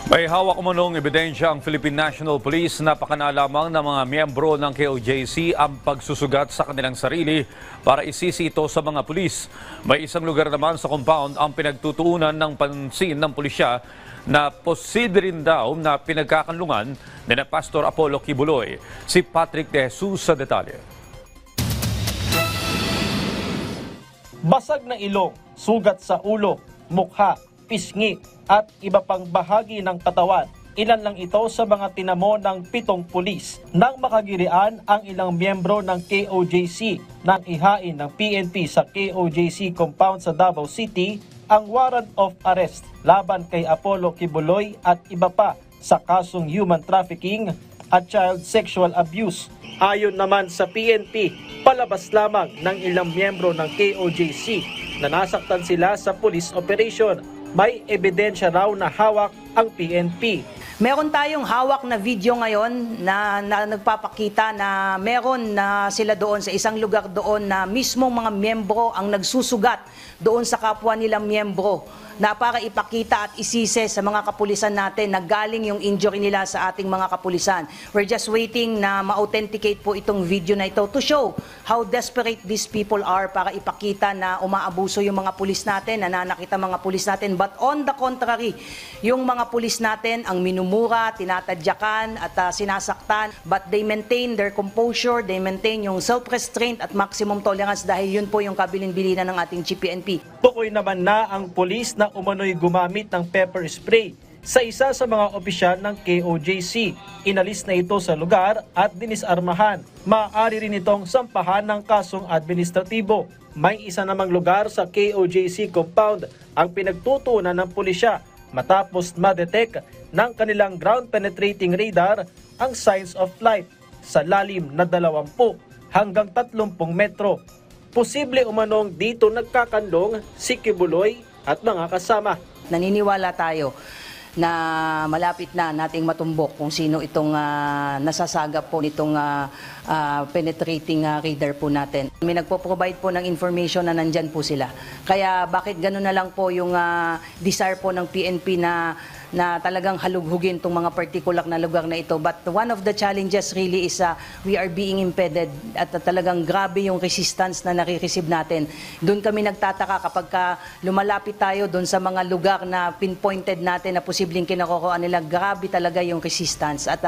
May hawak umanong ebidensya ang Philippine National Police na pakana lamang ng mga miyembro ng KOJC ang pagsusugat sa kanilang sarili para isisi ito sa mga pulis. May isang lugar naman sa compound ang pinagtutuunan ng pansin ng pulisya na posible rin daw na pinagkakanlungan ni na Pastor Apollo Kibuloy. Si Patrick De Jesus sa detalye. Basag na ilong, sugat sa ulo, mukha, pisngi at iba pang bahagi ng katawan. Ilan lang ito sa mga tinamo ng 7 pulis. Nang makagirian ang ilang miyembro ng KOJC nang ihain ng PNP sa KOJC compound sa Davao City ang warrant of arrest laban kay Apollo Kibuloy at iba pa sa kasong human trafficking at child sexual abuse. Ayon naman sa PNP, palabas lamang ng ilang miyembro ng KOJC na nasaktan sila sa police operation. May ebidensya raw na hawak ang PNP. Meron tayong hawak na video ngayon na nagpapakita na meron na sila doon sa isang lugar doon na mismong mga miyembro ang nagsusugat doon sa kapwa nilang miyembro na para ipakita at isise sa mga kapulisan natin na galing yung injury nila sa ating mga kapulisan. We're just waiting na ma-authenticate po itong video na ito to show how desperate these people are para ipakita na umaabuso yung mga pulis natin, nananakit ang mga pulis natin. But on the contrary, yung mga pulis natin ang minumura, tinatadyakan at sinasaktan, but they maintain their composure, they maintain yung self-restraint at maximum tolerance dahil yun po yung kabilin-bilinan ng ating GPNP. Tukoy naman na ang pulis na umano'y gumamit ng pepper spray sa isa sa mga opisyal ng KOJC. Inalis na ito sa lugar at dinisarmahan. Maaari rin itong sampahan ng kasong administratibo. May isa namang lugar sa KOJC compound ang pinagtutuunan ng pulisya matapos ma-detect ng kanilang ground penetrating radar ang signs of life sa lalim na 20 hanggang 30 metro. Posible umanong dito nagkakandong si Kibuloy at mga kasama. Naniniwala tayo na malapit na nating matumbok kung sino itong nasasagap po nitong penetrating radar po natin. May nagpo-provide po ng information na nandyan po sila. Kaya bakit gano'n na lang po yung desire po ng PNP na talagang halughugin itong mga particular na lugar na ito. But one of the challenges really is we are being impeded at talagang grabe yung resistance na nare-receive natin. Doon kami nagtataka kapag lumalapit tayo doon sa mga lugar na pinpointed natin na posibleng kinakukuha nila, grabe talaga yung resistance at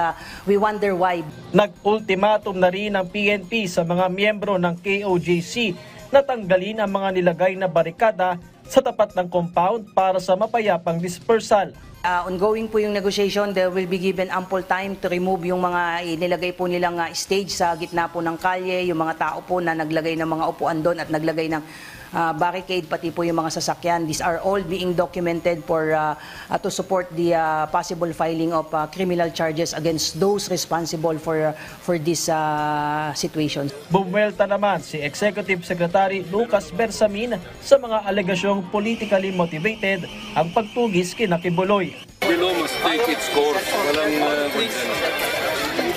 we wonder why. Nag-ultimatum na rin ang PNP sa mga miyembro ng KOJC na tanggalin ang mga nilagay na barikada sa tapat ng compound para sa mapayapang dispersal. Ongoing po yung negotiation, there will be given ample time to remove yung mga inilagay po nilang stage sa gitna po ng kalye, yung mga tao po na naglagay ng mga upuan doon at naglagay ng barricade, pati po yung mga sasakyan. These are all being documented to support the possible filing of criminal charges against those responsible for this situation. Bumuelta naman si Executive Secretary Lucas Bersamin sa mga alegasyong politically motivated ang pagtugis kina Kibuloy. The law must take its course. Walang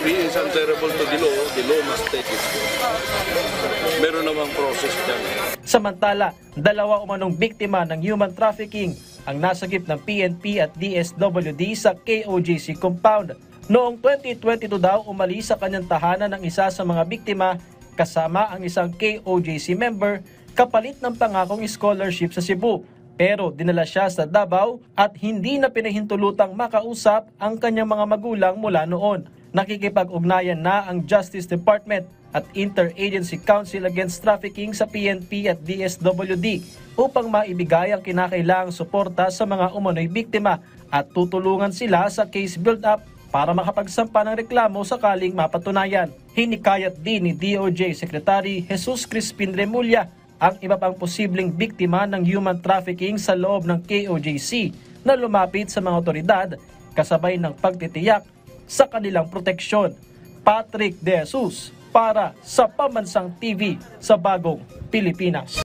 is answerable to the law must take its course. Meron namang process dyan. Samantala, 2 umanong biktima ng human trafficking ang nasagip ng PNP at DSWD sa KOJC compound. Noong 2022 daw umalis sa kanyang tahanan ng isa sa mga biktima kasama ang isang KOJC member kapalit ng pangakong scholarship sa Cebu. Pero dinala siya sa Davao at hindi na pinahintulutang makausap ang kanyang mga magulang mula noon. Nakikipag-ugnayan na ang Justice Department at Interagency Council Against Trafficking sa PNP at DSWD upang maibigay ang kinakailangang suporta sa mga umano'y biktima at tutulungan sila sa case build-up para makapagsampa ng reklamo sakaling mapatunayan. Hinikayat din ni DOJ Secretary Jesus Crispin Remulla ang iba pang posibleng biktima ng human trafficking sa loob ng KOJC na lumapit sa mga otoridad kasabay ng pagtitiyak sa kanilang proteksyon. Patrick De Jesus para sa Pambansang TV sa Bagong Pilipinas.